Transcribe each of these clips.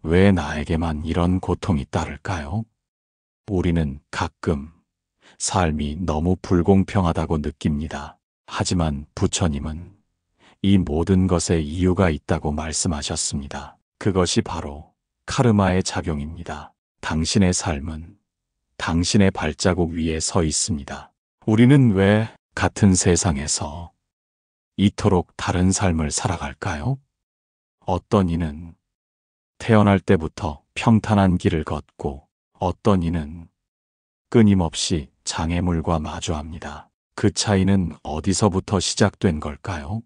왜 나에게만 이런 고통이 따를까요? 우리는 가끔 삶이 너무 불공평하다고 느낍니다. 하지만 부처님은 이 모든 것에 이유가 있다고 말씀하셨습니다. 그것이 바로 카르마의 작용입니다. 당신의 삶은 당신의 발자국 위에 서 있습니다. 우리는 왜 같은 세상에서 이토록 다른 삶을 살아갈까요? 어떤 이는 태어날 때부터 평탄한 길을 걷고 어떤 이는 끊임없이 장애물과 마주합니다. 그 차이는 어디서부터 시작된 걸까요?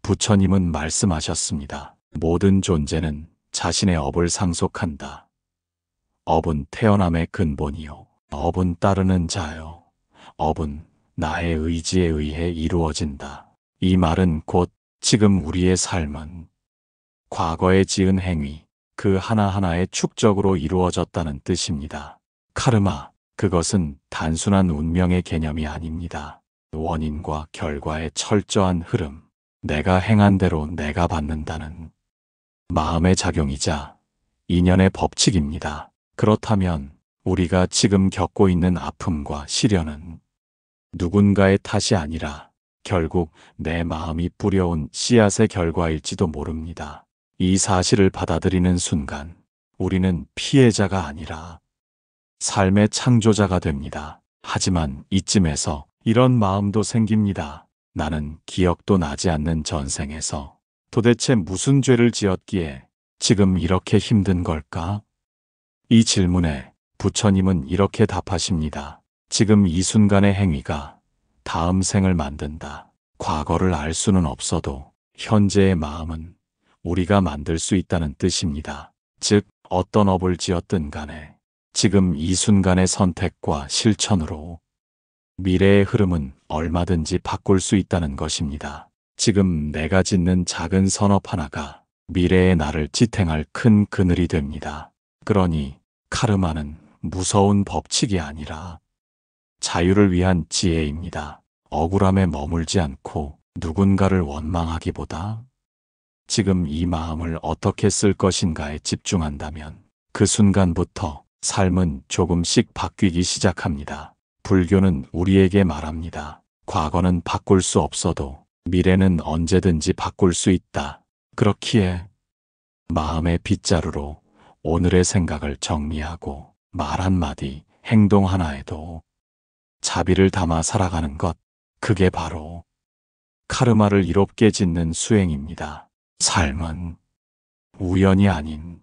부처님은 말씀하셨습니다. 모든 존재는 자신의 업을 상속한다. 업은 태어남의 근본이요. 업은 따르는 자요. 업은 나의 의지에 의해 이루어진다. 이 말은 곧 지금 우리의 삶은 과거에 지은 행위, 그 하나하나의 축적으로 이루어졌다는 뜻입니다. 카르마, 그것은 단순한 운명의 개념이 아닙니다. 원인과 결과의 철저한 흐름, 내가 행한 대로 내가 받는다는 마음의 작용이자 인연의 법칙입니다. 그렇다면 우리가 지금 겪고 있는 아픔과 시련은 누군가의 탓이 아니라 결국 내 마음이 뿌려온 씨앗의 결과일지도 모릅니다. 이 사실을 받아들이는 순간 우리는 피해자가 아니라 삶의 창조자가 됩니다. 하지만 이쯤에서 이런 마음도 생깁니다. 나는 기억도 나지 않는 전생에서 도대체 무슨 죄를 지었기에 지금 이렇게 힘든 걸까? 이 질문에 부처님은 이렇게 답하십니다. 지금 이 순간의 행위가 다음 생을 만든다. 과거를 알 수는 없어도 현재의 마음은 우리가 만들 수 있다는 뜻입니다. 즉, 어떤 업을 지었든 간에 지금 이 순간의 선택과 실천으로 미래의 흐름은 얼마든지 바꿀 수 있다는 것입니다. 지금 내가 짓는 작은 선업 하나가 미래의 나를 지탱할 큰 그늘이 됩니다. 그러니 카르마는 무서운 법칙이 아니라 자유를 위한 지혜입니다. 억울함에 머물지 않고 누군가를 원망하기보다 지금 이 마음을 어떻게 쓸 것인가에 집중한다면 그 순간부터 삶은 조금씩 바뀌기 시작합니다. 불교는 우리에게 말합니다. 과거는 바꿀 수 없어도 미래는 언제든지 바꿀 수 있다. 그렇기에 마음의 빗자루로 오늘의 생각을 정리하고 말 한마디, 행동 하나에도 자비를 담아 살아가는 것, 그게 바로 카르마를 이롭게 짓는 수행입니다. 삶은 우연이 아닌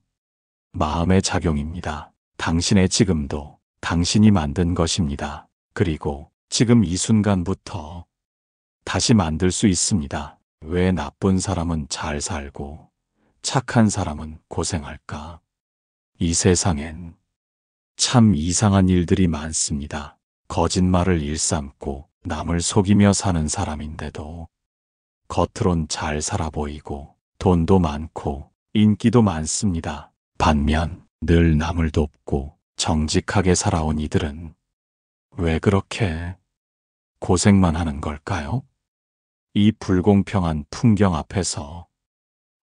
마음의 작용입니다. 당신의 지금도 당신이 만든 것입니다. 그리고 지금 이 순간부터 다시 만들 수 있습니다. 왜 나쁜 사람은 잘 살고 착한 사람은 고생할까? 이 세상엔 참 이상한 일들이 많습니다. 거짓말을 일삼고 남을 속이며 사는 사람인데도 겉으론 잘 살아 보이고 돈도 많고 인기도 많습니다. 반면 늘 남을 돕고 정직하게 살아온 이들은 왜 그렇게 고생만 하는 걸까요? 이 불공평한 풍경 앞에서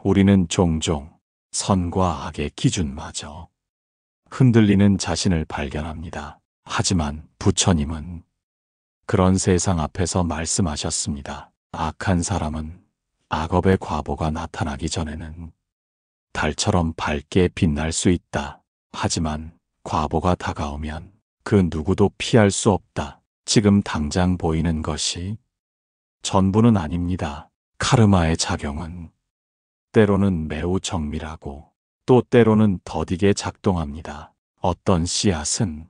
우리는 종종 선과 악의 기준마저 흔들리는 자신을 발견합니다. 하지만 부처님은 그런 세상 앞에서 말씀하셨습니다. 악한 사람은 악업의 과보가 나타나기 전에는 달처럼 밝게 빛날 수 있다. 하지만 과보가 다가오면 그 누구도 피할 수 없다. 지금 당장 보이는 것이 전부는 아닙니다. 카르마의 작용은 때로는 매우 정밀하고 또 때로는 더디게 작동합니다. 어떤 씨앗은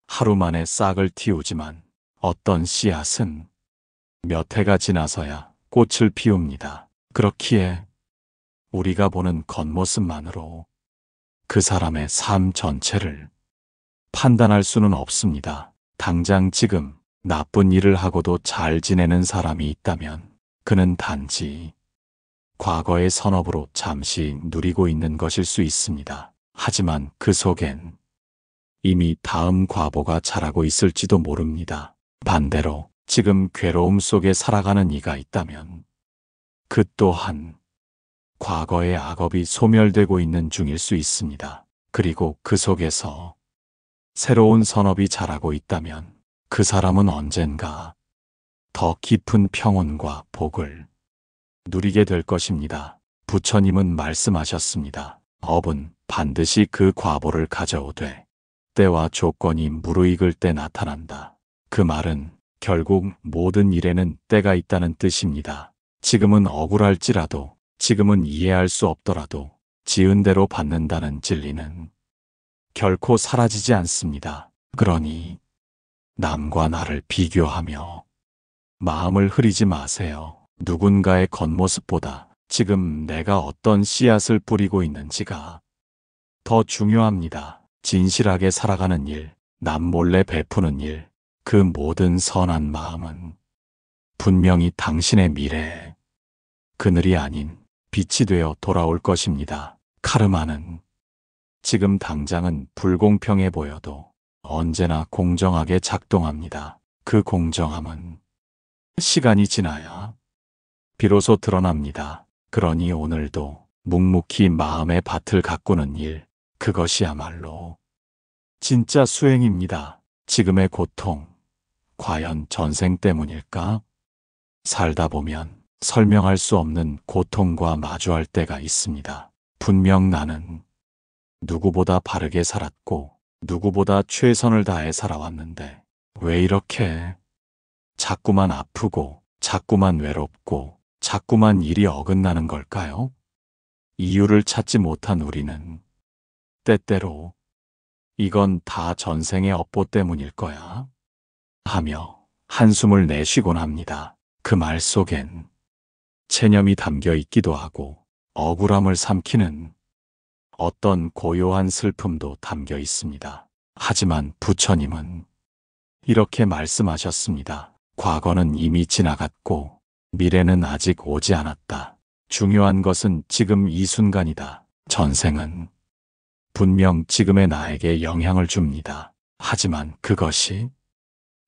하루 만에 싹을 틔우지만 어떤 씨앗은 몇 해가 지나서야 꽃을 피웁니다. 그렇기에 우리가 보는 겉모습만으로 그 사람의 삶 전체를 판단할 수는 없습니다. 당장 지금 나쁜 일을 하고도 잘 지내는 사람이 있다면 그는 단지 과거의 선업으로 잠시 누리고 있는 것일 수 있습니다. 하지만 그 속엔 이미 다음 과보가 자라고 있을지도 모릅니다. 반대로 지금 괴로움 속에 살아가는 이가 있다면 그 또한 과거의 악업이 소멸되고 있는 중일 수 있습니다. 그리고 그 속에서 새로운 선업이 자라고 있다면 그 사람은 언젠가 더 깊은 평온과 복을 누리게 될 것입니다. 부처님은 말씀하셨습니다. 업은 반드시 그 과보를 가져오되 때와 조건이 무르익을 때 나타난다. 그 말은 결국 모든 일에는 때가 있다는 뜻입니다. 지금은 억울할지라도, 지금은 이해할 수 없더라도 지은 대로 받는다는 진리는 결코 사라지지 않습니다. 그러니 남과 나를 비교하며 마음을 흐리지 마세요. 누군가의 겉모습보다 지금 내가 어떤 씨앗을 뿌리고 있는지가 더 중요합니다. 진실하게 살아가는 일, 남 몰래 베푸는 일, 그 모든 선한 마음은 분명히 당신의 미래에 그늘이 아닌 빛이 되어 돌아올 것입니다. 카르마는 지금 당장은 불공평해 보여도 언제나 공정하게 작동합니다. 그 공정함은 시간이 지나야 비로소 드러납니다. 그러니 오늘도 묵묵히 마음의 밭을 가꾸는 일, 그것이야말로 진짜 수행입니다. 지금의 고통, 과연 전생 때문일까? 살다 보면 설명할 수 없는 고통과 마주할 때가 있습니다. 분명 나는 누구보다 바르게 살았고 누구보다 최선을 다해 살아왔는데 왜 이렇게 자꾸만 아프고 자꾸만 외롭고 자꾸만 일이 어긋나는 걸까요? 이유를 찾지 못한 우리는 때때로 이건 다 전생의 업보 때문일 거야 하며 한숨을 내쉬곤 합니다. 그 말 속엔 체념이 담겨 있기도 하고 억울함을 삼키는 어떤 고요한 슬픔도 담겨 있습니다. 하지만 부처님은 이렇게 말씀하셨습니다. 과거는 이미 지나갔고 미래는 아직 오지 않았다. 중요한 것은 지금 이 순간이다. 전생은 분명 지금의 나에게 영향을 줍니다. 하지만 그것이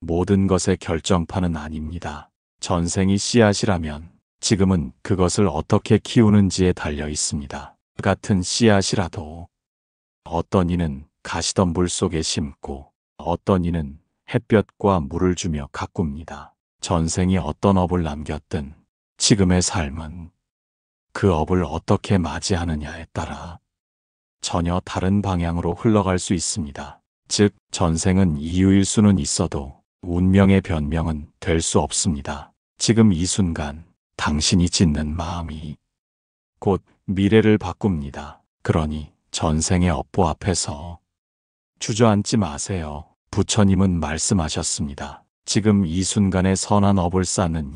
모든 것의 결정판은 아닙니다. 전생이 씨앗이라면 지금은 그것을 어떻게 키우는지에 달려 있습니다. 같은 씨앗이라도 어떤 이는 가시덤불 속에 심고 어떤 이는 햇볕과 물을 주며 가꿉니다. 전생이 어떤 업을 남겼든 지금의 삶은 그 업을 어떻게 맞이하느냐에 따라 전혀 다른 방향으로 흘러갈 수 있습니다. 즉, 전생은 이유일 수는 있어도 운명의 변명은 될 수 없습니다. 지금 이 순간 당신이 짓는 마음이 곧 미래를 바꿉니다. 그러니 전생의 업보 앞에서 주저앉지 마세요. 부처님은 말씀하셨습니다. 지금 이 순간에 선한 업을 쌓는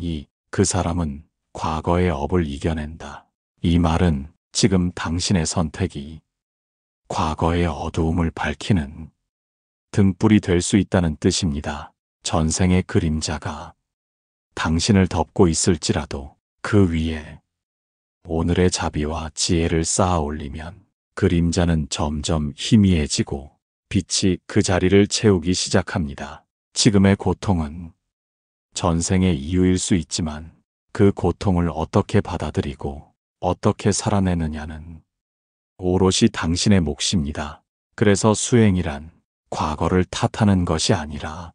그 사람은 과거의 업을 이겨낸다. 이 말은 지금 당신의 선택이 과거의 어두움을 밝히는 등불이 될 수 있다는 뜻입니다. 전생의 그림자가 당신을 덮고 있을지라도 그 위에 오늘의 자비와 지혜를 쌓아 올리면 그림자는 점점 희미해지고 빛이 그 자리를 채우기 시작합니다. 지금의 고통은 전생의 이유일 수 있지만 그 고통을 어떻게 받아들이고 어떻게 살아내느냐는 오롯이 당신의 몫입니다. 그래서 수행이란 과거를 탓하는 것이 아니라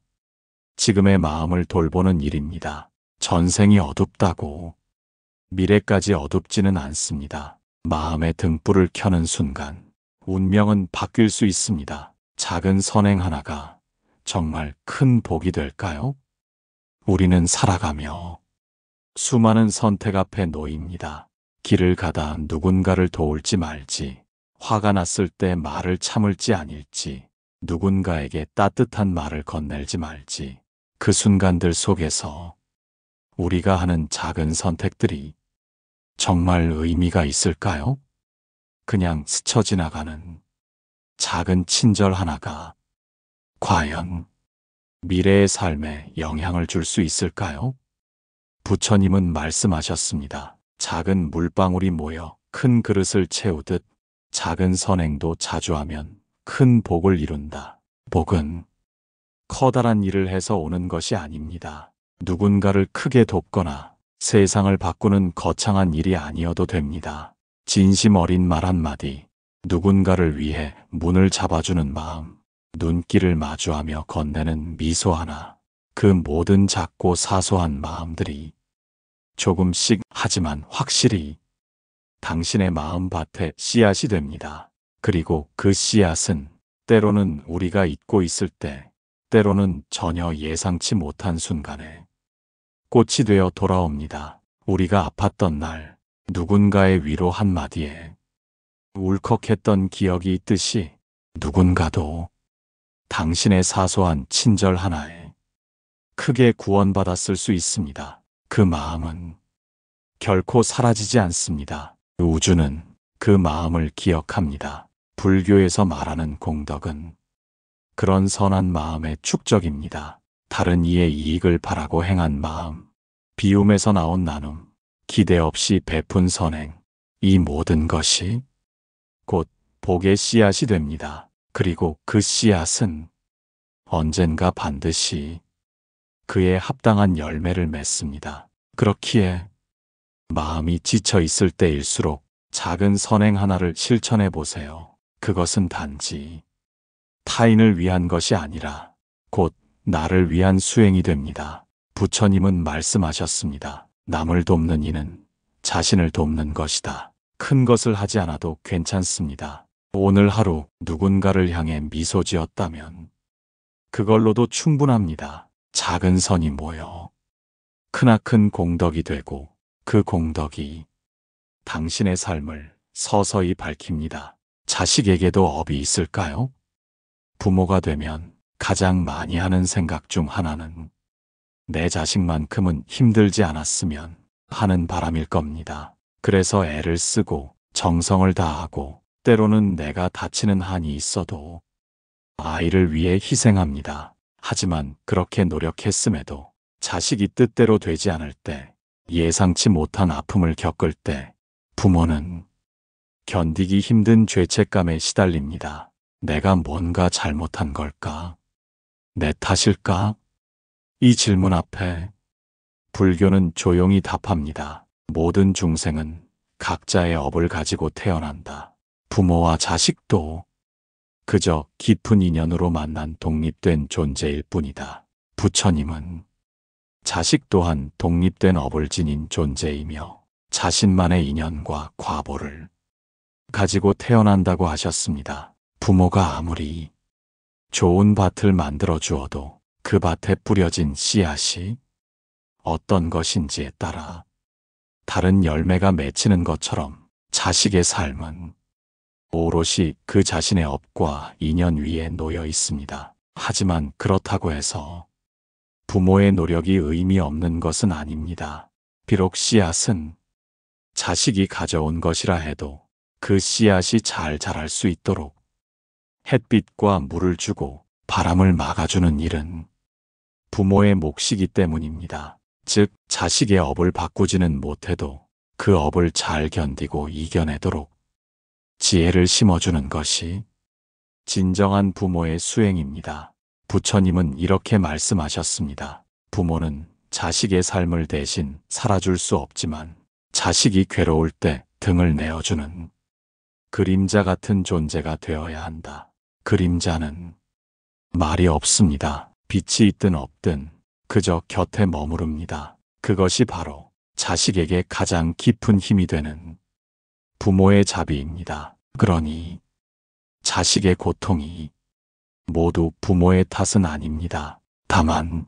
지금의 마음을 돌보는 일입니다. 전생이 어둡다고 미래까지 어둡지는 않습니다. 마음의 등불을 켜는 순간 운명은 바뀔 수 있습니다. 작은 선행 하나가 정말 큰 복이 될까요? 우리는 살아가며 수많은 선택 앞에 놓입니다. 길을 가다 누군가를 도울지 말지, 화가 났을 때 말을 참을지 아닐지, 누군가에게 따뜻한 말을 건넬지 말지, 그 순간들 속에서 우리가 하는 작은 선택들이 정말 의미가 있을까요? 그냥 스쳐 지나가는 작은 친절 하나가 과연 미래의 삶에 영향을 줄 수 있을까요? 부처님은 말씀하셨습니다. 작은 물방울이 모여 큰 그릇을 채우듯 작은 선행도 자주 하면 큰 복을 이룬다. 복은 커다란 일을 해서 오는 것이 아닙니다. 누군가를 크게 돕거나 세상을 바꾸는 거창한 일이 아니어도 됩니다. 진심 어린 말 한마디, 누군가를 위해 문을 잡아주는 마음, 눈길을 마주하며 건네는 미소 하나, 그 모든 작고 사소한 마음들이 조금씩 하지만 확실히 당신의 마음밭에 씨앗이 됩니다. 그리고 그 씨앗은 때로는 우리가 잊고 있을 때, 때로는 전혀 예상치 못한 순간에 꽃이 되어 돌아옵니다. 우리가 아팠던 날, 누군가의 위로 한마디에 울컥했던 기억이 있듯이 누군가도 당신의 사소한 친절 하나에 크게 구원받았을 수 있습니다. 그 마음은 결코 사라지지 않습니다. 우주는 그 마음을 기억합니다. 불교에서 말하는 공덕은 그런 선한 마음의 축적입니다. 다른 이의 이익을 바라고 행한 마음, 비움에서 나온 나눔, 기대 없이 베푼 선행, 이 모든 것이 곧 복의 씨앗이 됩니다. 그리고 그 씨앗은 언젠가 반드시 그에 합당한 열매를 맺습니다. 그렇기에 마음이 지쳐 있을 때일수록 작은 선행 하나를 실천해 보세요. 그것은 단지 타인을 위한 것이 아니라 곧 나를 위한 수행이 됩니다. 부처님은 말씀하셨습니다. 남을 돕는 이는 자신을 돕는 것이다. 큰 것을 하지 않아도 괜찮습니다. 오늘 하루 누군가를 향해 미소 지었다면 그걸로도 충분합니다. 작은 선이 모여 크나큰 공덕이 되고 그 공덕이 당신의 삶을 서서히 밝힙니다. 자식에게도 업이 있을까요? 부모가 되면 가장 많이 하는 생각 중 하나는 내 자식만큼은 힘들지 않았으면 하는 바람일 겁니다. 그래서 애를 쓰고 정성을 다하고 때로는 내가 다치는 한이 있어도 아이를 위해 희생합니다. 하지만 그렇게 노력했음에도 자식이 뜻대로 되지 않을 때, 예상치 못한 아픔을 겪을 때 부모는 견디기 힘든 죄책감에 시달립니다. 내가 뭔가 잘못한 걸까? 내 탓일까? 이 질문 앞에 불교는 조용히 답합니다. 모든 중생은 각자의 업을 가지고 태어난다. 부모와 자식도 그저 깊은 인연으로 만난 독립된 존재일 뿐이다. 부처님은 자식 또한 독립된 업을 지닌 존재이며 자신만의 인연과 과보를 가지고 태어난다고 하셨습니다. 부모가 아무리 좋은 밭을 만들어 주어도 그 밭에 뿌려진 씨앗이 어떤 것인지에 따라 다른 열매가 맺히는 것처럼 자식의 삶은 오롯이 그 자신의 업과 인연 위에 놓여 있습니다. 하지만 그렇다고 해서 부모의 노력이 의미 없는 것은 아닙니다. 비록 씨앗은 자식이 가져온 것이라 해도 그 씨앗이 잘 자랄 수 있도록 햇빛과 물을 주고 바람을 막아주는 일은 부모의 몫이기 때문입니다. 즉, 자식의 업을 바꾸지는 못해도 그 업을 잘 견디고 이겨내도록 지혜를 심어주는 것이 진정한 부모의 수행입니다. 부처님은 이렇게 말씀하셨습니다. 부모는 자식의 삶을 대신 살아줄 수 없지만 자식이 괴로울 때 등을 내어주는 그림자 같은 존재가 되어야 한다. 그림자는 말이 없습니다. 빛이 있든 없든 그저 곁에 머무릅니다. 그것이 바로 자식에게 가장 깊은 힘이 되는 부모의 자비입니다. 그러니 자식의 고통이 모두 부모의 탓은 아닙니다. 다만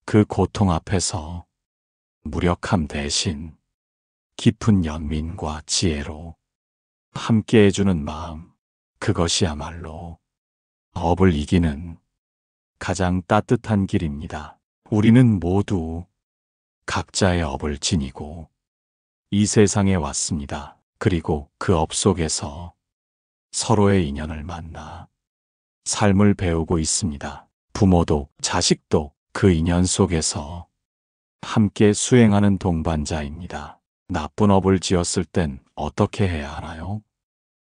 그 고통 앞에서 무력함 대신 깊은 연민과 지혜로 함께 해주는 마음, 그것이야말로 업을 이기는 가장 따뜻한 길입니다. 우리는 모두 각자의 업을 지니고 이 세상에 왔습니다. 그리고 그 업 속에서 서로의 인연을 만나 삶을 배우고 있습니다. 부모도 자식도 그 인연 속에서 함께 수행하는 동반자입니다. 나쁜 업을 지었을 땐 어떻게 해야 하나요?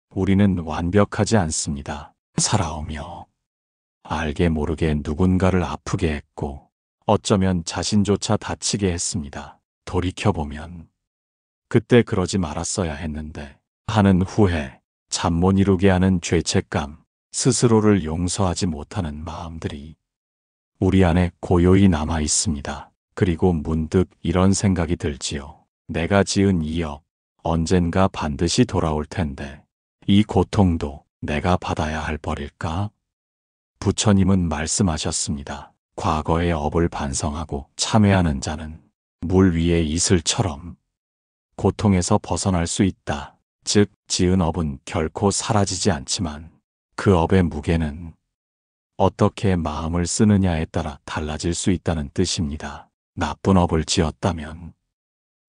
우리는 완벽하지 않습니다. 살아오며 알게 모르게 누군가를 아프게 했고 어쩌면 자신조차 다치게 했습니다. 돌이켜보면 그때 그러지 말았어야 했는데 하는 후회, 잠 못 이루게 하는 죄책감, 스스로를 용서하지 못하는 마음들이 우리 안에 고요히 남아 있습니다. 그리고 문득 이런 생각이 들지요. 내가 지은 이 업, 언젠가 반드시 돌아올 텐데 이 고통도 내가 받아야 할 벌일까? 부처님은 말씀하셨습니다. 과거의 업을 반성하고 참회하는 자는 물 위의 이슬처럼 고통에서 벗어날 수 있다. 즉, 지은 업은 결코 사라지지 않지만 그 업의 무게는 어떻게 마음을 쓰느냐에 따라 달라질 수 있다는 뜻입니다. 나쁜 업을 지었다면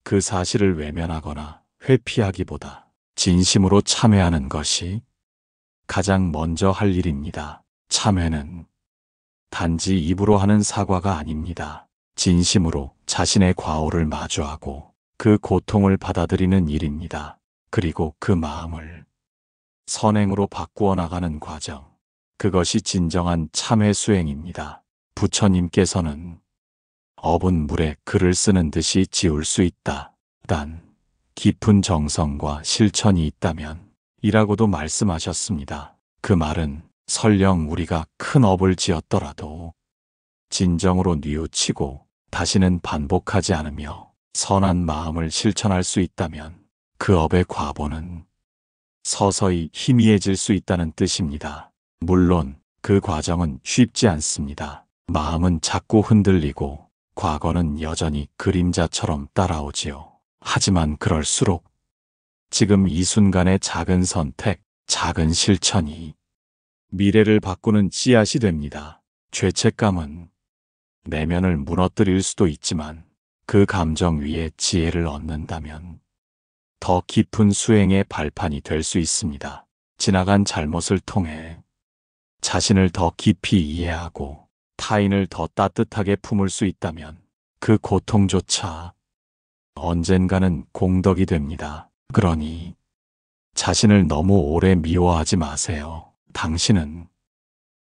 그 사실을 외면하거나 회피하기보다 진심으로 참회하는 것이 가장 먼저 할 일입니다. 참회는 단지 입으로 하는 사과가 아닙니다. 진심으로 자신의 과오를 마주하고 그 고통을 받아들이는 일입니다. 그리고 그 마음을 선행으로 바꾸어 나가는 과정. 그것이 진정한 참회 수행입니다. 부처님께서는 업은 물에 글을 쓰는 듯이 지울 수 있다. 단, 깊은 정성과 실천이 있다면 이라고도 말씀하셨습니다. 그 말은 설령 우리가 큰 업을 지었더라도 진정으로 뉘우치고 다시는 반복하지 않으며 선한 마음을 실천할 수 있다면 그 업의 과보는 서서히 희미해질 수 있다는 뜻입니다. 물론 그 과정은 쉽지 않습니다. 마음은 자꾸 흔들리고 과거는 여전히 그림자처럼 따라오지요. 하지만 그럴수록 지금 이 순간의 작은 선택, 작은 실천이 미래를 바꾸는 씨앗이 됩니다. 죄책감은 내면을 무너뜨릴 수도 있지만 그 감정 위에 지혜를 얻는다면 더 깊은 수행의 발판이 될 수 있습니다. 지나간 잘못을 통해 자신을 더 깊이 이해하고 타인을 더 따뜻하게 품을 수 있다면 그 고통조차 언젠가는 공덕이 됩니다. 그러니 자신을 너무 오래 미워하지 마세요. 당신은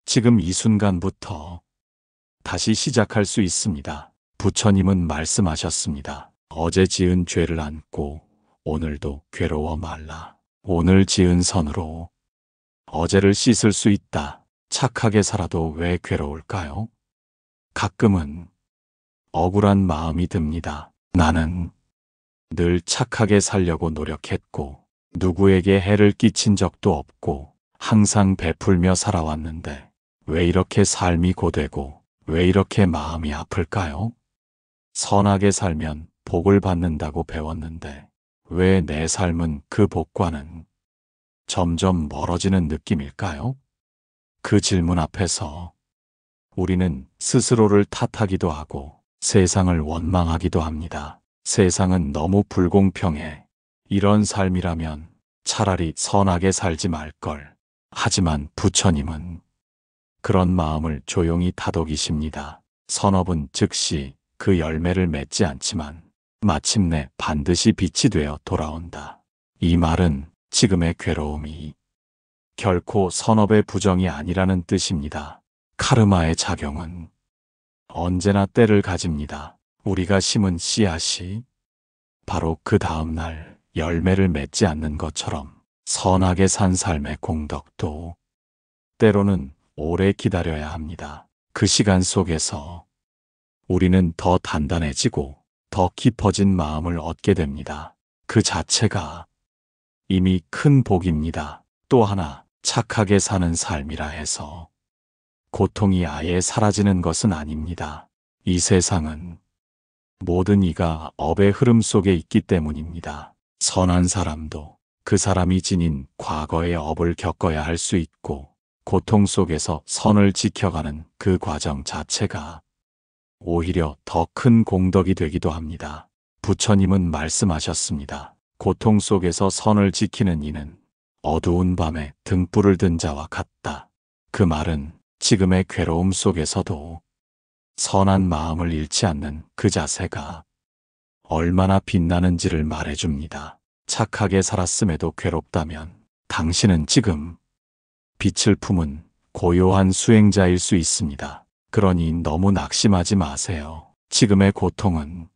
지금 이 순간부터 다시 시작할 수 있습니다. 부처님은 말씀하셨습니다. 어제 지은 죄를 안고 오늘도 괴로워 말라. 오늘 지은 선으로 어제를 씻을 수 있다. 착하게 살아도 왜 괴로울까요? 가끔은 억울한 마음이 듭니다. 나는 늘 착하게 살려고 노력했고 누구에게 해를 끼친 적도 없고 항상 베풀며 살아왔는데 왜 이렇게 삶이 고되고 왜 이렇게 마음이 아플까요? 선하게 살면 복을 받는다고 배웠는데 왜 내 삶은 그 복과는 점점 멀어지는 느낌일까요? 그 질문 앞에서 우리는 스스로를 탓하기도 하고 세상을 원망하기도 합니다. 세상은 너무 불공평해. 이런 삶이라면 차라리 선하게 살지 말걸. 하지만 부처님은 그런 마음을 조용히 다독이십니다. 선업은 즉시 그 열매를 맺지 않지만 마침내 반드시 빛이 되어 돌아온다. 이 말은 지금의 괴로움이 결코 선업의 부정이 아니라는 뜻입니다. 카르마의 작용은 언제나 때를 가집니다. 우리가 심은 씨앗이 바로 그 다음날 열매를 맺지 않는 것처럼 선하게 산 삶의 공덕도 때로는 오래 기다려야 합니다. 그 시간 속에서 우리는 더 단단해지고 더 깊어진 마음을 얻게 됩니다. 그 자체가 이미 큰 복입니다. 또 하나, 착하게 사는 삶이라 해서 고통이 아예 사라지는 것은 아닙니다. 이 세상은 모든 이가 업의 흐름 속에 있기 때문입니다. 선한 사람도 그 사람이 지닌 과거의 업을 겪어야 할 수 있고 고통 속에서 선을 지켜가는 그 과정 자체가 오히려 더 큰 공덕이 되기도 합니다. 부처님은 말씀하셨습니다. 고통 속에서 선을 지키는 이는 어두운 밤에 등불을 든 자와 같다. 그 말은 지금의 괴로움 속에서도 선한 마음을 잃지 않는 그 자세가 얼마나 빛나는지를 말해줍니다. 착하게 살았음에도 괴롭다면 당신은 지금 빛을 품은 고요한 수행자일 수 있습니다. 그러니 너무 낙심하지 마세요. 지금의 고통은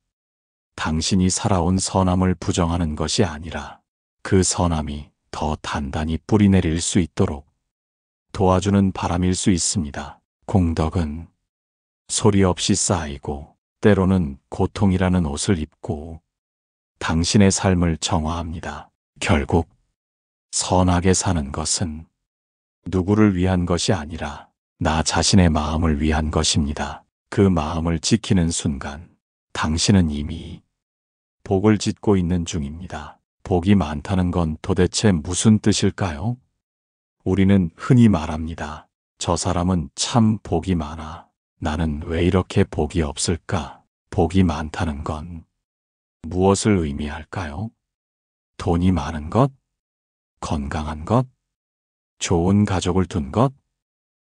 당신이 살아온 선함을 부정하는 것이 아니라 그 선함이 더 단단히 뿌리내릴 수 있도록 도와주는 바람일 수 있습니다. 공덕은 소리 없이 쌓이고 때로는 고통이라는 옷을 입고 당신의 삶을 정화합니다. 결국 선하게 사는 것은 누구를 위한 것이 아니라 나 자신의 마음을 위한 것입니다. 그 마음을 지키는 순간 당신은 이미 복을 짓고 있는 중입니다. 복이 많다는 건 도대체 무슨 뜻일까요? 우리는 흔히 말합니다. 저 사람은 참 복이 많아. 나는 왜 이렇게 복이 없을까? 복이 많다는 건 무엇을 의미할까요? 돈이 많은 것? 건강한 것? 좋은 가족을 둔 것?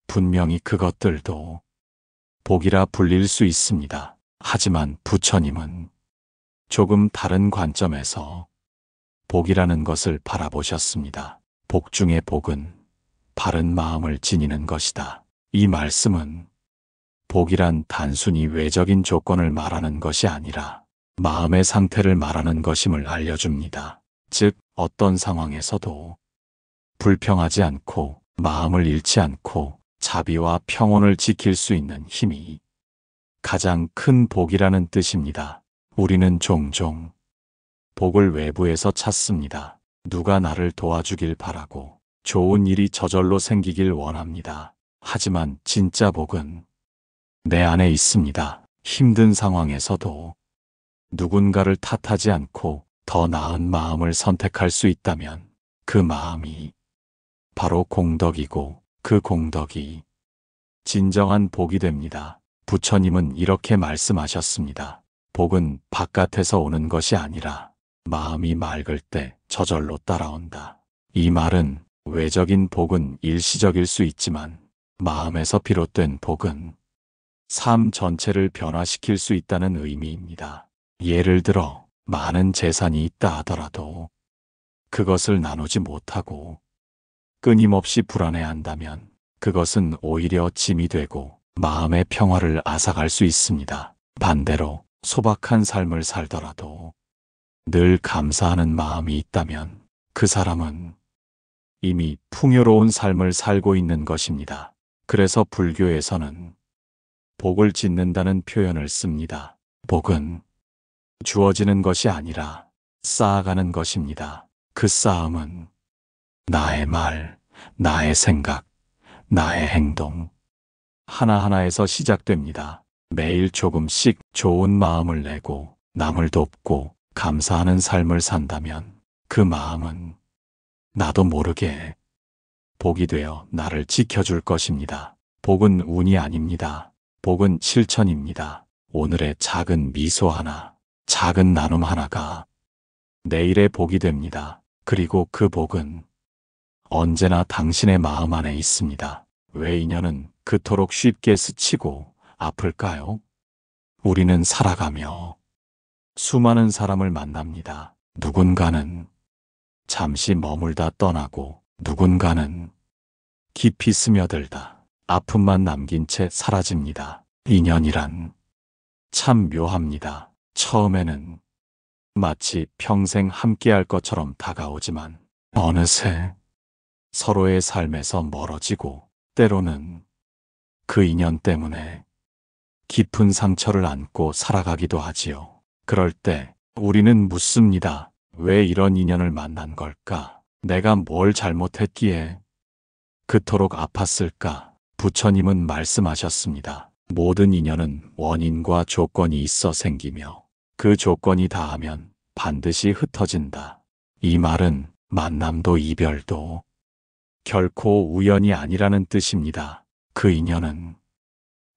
분명히 그것들도 복이라 불릴 수 있습니다. 하지만 부처님은 조금 다른 관점에서 복이라는 것을 바라보셨습니다. 복 중의 복은 바른 마음을 지니는 것이다. 이 말씀은 복이란 단순히 외적인 조건을 말하는 것이 아니라 마음의 상태를 말하는 것임을 알려줍니다. 즉, 어떤 상황에서도 불평하지 않고 마음을 잃지 않고 자비와 평온을 지킬 수 있는 힘이 가장 큰 복이라는 뜻입니다. 우리는 종종 복을 외부에서 찾습니다. 누가 나를 도와주길 바라고 좋은 일이 저절로 생기길 원합니다. 하지만 진짜 복은 내 안에 있습니다. 힘든 상황에서도 누군가를 탓하지 않고 더 나은 마음을 선택할 수 있다면 그 마음이 바로 공덕이고 그 공덕이 진정한 복이 됩니다. 부처님은 이렇게 말씀하셨습니다. 복은 바깥에서 오는 것이 아니라 마음이 맑을 때 저절로 따라온다. 이 말은 외적인 복은 일시적일 수 있지만 마음에서 비롯된 복은 삶 전체를 변화시킬 수 있다는 의미입니다. 예를 들어 많은 재산이 있다 하더라도 그것을 나누지 못하고 끊임없이 불안해한다면 그것은 오히려 짐이 되고 마음의 평화를 앗아갈 수 있습니다. 반대로 소박한 삶을 살더라도 늘 감사하는 마음이 있다면 그 사람은 이미 풍요로운 삶을 살고 있는 것입니다. 그래서 불교에서는 복을 짓는다는 표현을 씁니다. 복은 주어지는 것이 아니라 쌓아가는 것입니다. 그 쌓음은 나의 말, 나의 생각, 나의 행동 하나하나에서 시작됩니다. 매일 조금씩 좋은 마음을 내고 남을 돕고 감사하는 삶을 산다면 그 마음은 나도 모르게 복이 되어 나를 지켜줄 것입니다. 복은 운이 아닙니다. 복은 실천입니다. 오늘의 작은 미소 하나, 작은 나눔 하나가 내일의 복이 됩니다. 그리고 그 복은 언제나 당신의 마음 안에 있습니다. 왜 인연은 그토록 쉽게 스치고 아플까요? 우리는 살아가며 수많은 사람을 만납니다. 누군가는 잠시 머물다 떠나고 누군가는 깊이 스며들다 아픔만 남긴 채 사라집니다. 인연이란 참 묘합니다. 처음에는 마치 평생 함께할 것처럼 다가오지만 어느새 서로의 삶에서 멀어지고 때로는 그 인연 때문에 깊은 상처를 안고 살아가기도 하지요. 그럴 때 우리는 묻습니다. 왜 이런 인연을 만난 걸까? 내가 뭘 잘못했기에 그토록 아팠을까? 부처님은 말씀하셨습니다. 모든 인연은 원인과 조건이 있어 생기며 그 조건이 다하면 반드시 흩어진다. 이 말은 만남도 이별도 결코 우연이 아니라는 뜻입니다. 그 인연은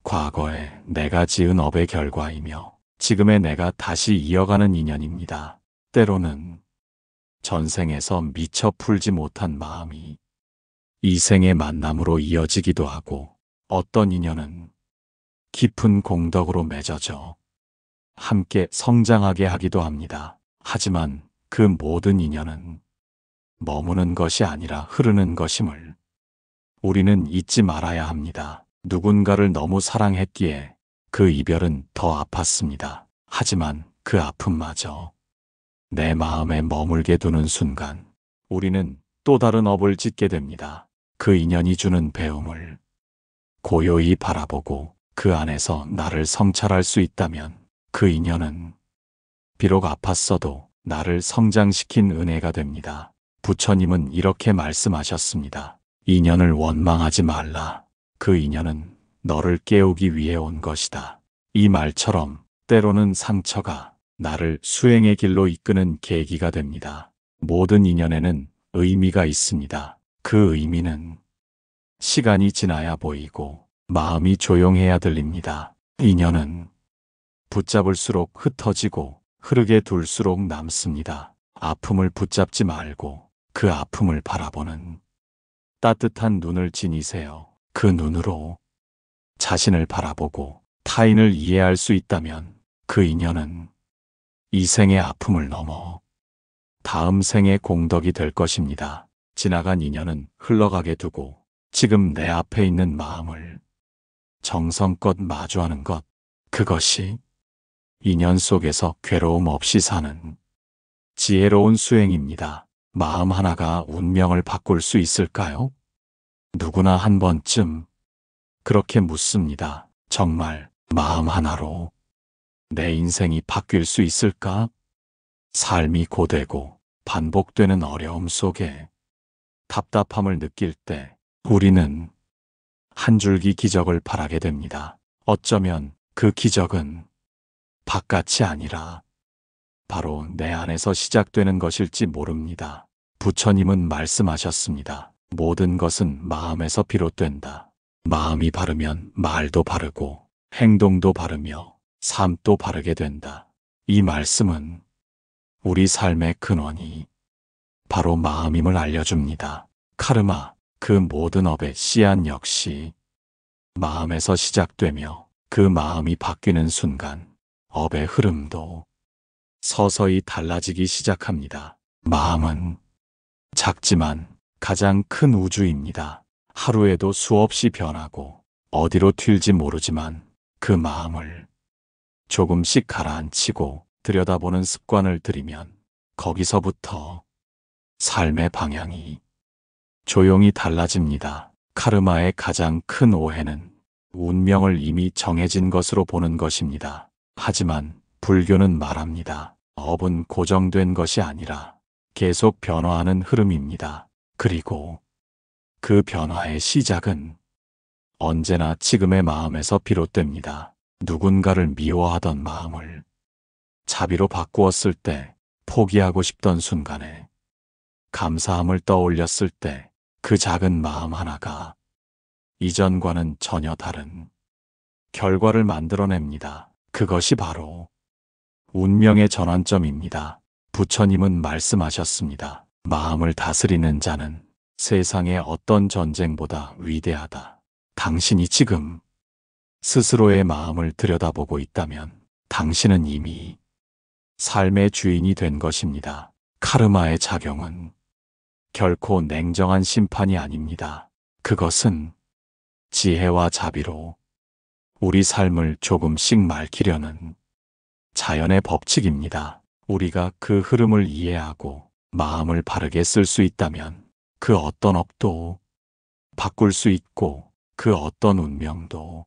과거에 내가 지은 업의 결과이며 지금의 내가 다시 이어가는 인연입니다. 때로는 전생에서 미처 풀지 못한 마음이 이 생의 만남으로 이어지기도 하고 어떤 인연은 깊은 공덕으로 맺어져 함께 성장하게 하기도 합니다. 하지만 그 모든 인연은 머무는 것이 아니라 흐르는 것임을 우리는 잊지 말아야 합니다. 누군가를 너무 사랑했기에 그 이별은 더 아팠습니다. 하지만 그 아픔마저 내 마음에 머물게 두는 순간 우리는 또 다른 업을 짓게 됩니다. 그 인연이 주는 배움을 고요히 바라보고 그 안에서 나를 성찰할 수 있다면 그 인연은 비록 아팠어도 나를 성장시킨 은혜가 됩니다. 부처님은 이렇게 말씀하셨습니다. 인연을 원망하지 말라. 그 인연은 너를 깨우기 위해 온 것이다. 이 말처럼 때로는 상처가 나를 수행의 길로 이끄는 계기가 됩니다. 모든 인연에는 의미가 있습니다. 그 의미는 시간이 지나야 보이고 마음이 조용해야 들립니다. 인연은 붙잡을수록 흩어지고 흐르게 둘수록 남습니다. 아픔을 붙잡지 말고 그 아픔을 바라보는 따뜻한 눈을 지니세요. 그 눈으로 자신을 바라보고 타인을 이해할 수 있다면 그 인연은 이 생의 아픔을 넘어 다음 생의 공덕이 될 것입니다. 지나간 인연은 흘러가게 두고 지금 내 앞에 있는 마음을 정성껏 마주하는 것, 그것이 인연 속에서 괴로움 없이 사는 지혜로운 수행입니다. 마음 하나가 운명을 바꿀 수 있을까요? 누구나 한 번쯤 그렇게 묻습니다. 정말 마음 하나로 내 인생이 바뀔 수 있을까? 삶이 고되고 반복되는 어려움 속에 답답함을 느낄 때 우리는 한 줄기 기적을 바라게 됩니다. 어쩌면 그 기적은 바깥이 아니라 바로 내 안에서 시작되는 것일지 모릅니다. 부처님은 말씀하셨습니다. 모든 것은 마음에서 비롯된다. 마음이 바르면 말도 바르고 행동도 바르며 삶도 바르게 된다. 이 말씀은 우리 삶의 근원이 바로 마음임을 알려줍니다. 카르마, 그 모든 업의 씨앗 역시 마음에서 시작되며 그 마음이 바뀌는 순간 업의 흐름도 서서히 달라지기 시작합니다. 마음은 작지만 가장 큰 우주입니다. 하루에도 수없이 변하고 어디로 튈지 모르지만 그 마음을 조금씩 가라앉히고 들여다보는 습관을 들이면 거기서부터 삶의 방향이 조용히 달라집니다. 카르마의 가장 큰 오해는 운명을 이미 정해진 것으로 보는 것입니다. 하지만 불교는 말합니다. 업은 고정된 것이 아니라 계속 변화하는 흐름입니다. 그리고 그 변화의 시작은 언제나 지금의 마음에서 비롯됩니다. 누군가를 미워하던 마음을 자비로 바꾸었을 때, 포기하고 싶던 순간에 감사함을 떠올렸을 때 그 작은 마음 하나가 이전과는 전혀 다른 결과를 만들어냅니다. 그것이 바로 운명의 전환점입니다. 부처님은 말씀하셨습니다. 마음을 다스리는 자는 세상의 어떤 전쟁보다 위대하다. 당신이 지금 스스로의 마음을 들여다보고 있다면 당신은 이미 삶의 주인이 된 것입니다. 카르마의 작용은 결코 냉정한 심판이 아닙니다. 그것은 지혜와 자비로 우리 삶을 조금씩 맑히려는 자연의 법칙입니다. 우리가 그 흐름을 이해하고 마음을 바르게 쓸 수 있다면 그 어떤 업도 바꿀 수 있고 그 어떤 운명도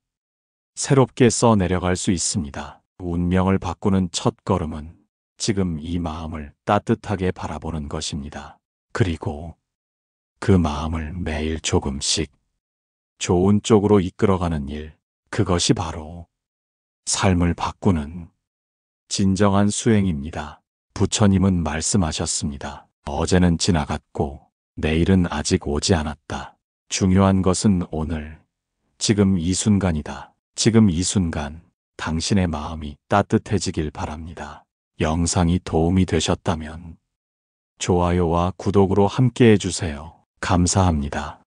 새롭게 써내려갈 수 있습니다. 운명을 바꾸는 첫 걸음은 지금 이 마음을 따뜻하게 바라보는 것입니다. 그리고 그 마음을 매일 조금씩 좋은 쪽으로 이끌어가는 일, 그것이 바로 삶을 바꾸는 진정한 수행입니다. 부처님은 말씀하셨습니다. 어제는 지나갔고 내일은 아직 오지 않았다. 중요한 것은 오늘, 지금 이 순간이다. 지금 이 순간 당신의 마음이 따뜻해지길 바랍니다. 영상이 도움이 되셨다면 좋아요와 구독으로 함께 해주세요. 감사합니다.